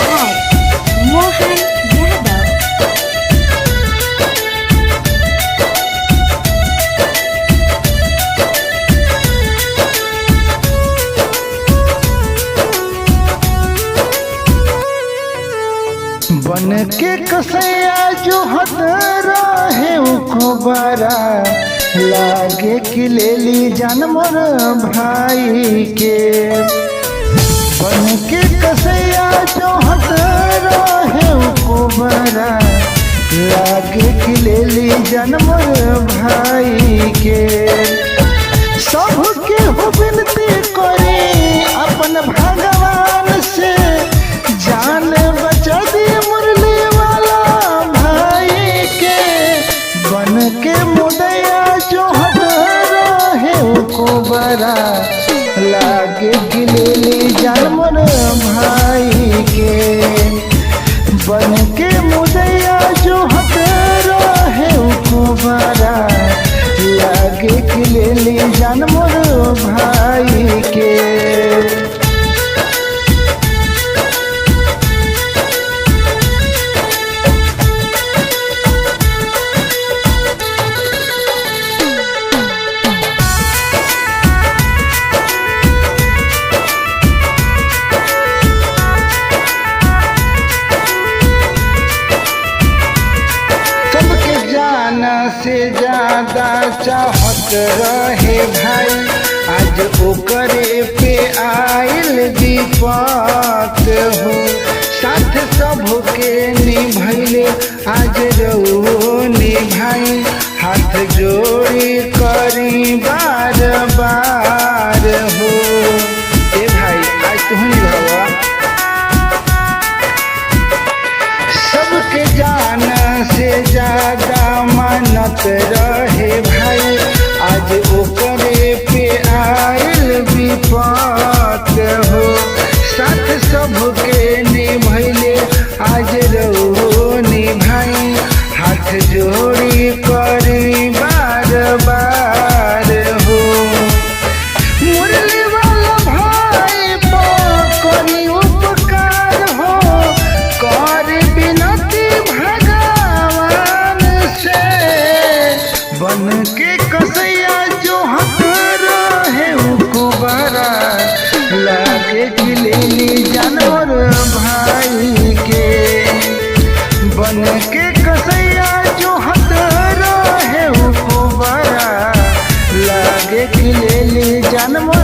by Mohan Yadav. बन के कसैया जो हद रहे उखबारा लागे कि ले ली जान मोर भाई के। बन के कसैया जो हद रहे उखबारा लागे कि ले ली जान मोर भाई के। सबके हो विनती करे अपन भगवान से जान बचा दी मुरली वाला भाई के। बन के मुदैया जो हट रहे को बरा लागे गिलेली जान मोर भाई के। बन के मुदैया जो हट रहे को बरा लागे गिलेली जान मोर भाई के। से ज्यादा चाहत रहे भाई आज ओकरे पे आइल विपत हो। साथ सबके निभैले आज रहो निभाई हाथ जोड़ी करी बार बार हो। ए भाई आज तुम निभावा सबके जान से ज्यादा मानत रहे भाई आज ओकरे पे आइल विपत हो। साथ सबके निभैले आज रहो निभाई हाथ जोड़ी करी बार बार हो। मुरली वाला भाई करी उपकार हो कर बिनती भगवान से। बन के कसैया जो हक रहे को बरा लागे गिलेली जानवर भाई के। बन के कसैया जो हक रहे को बरा लागे गिलेली जानवर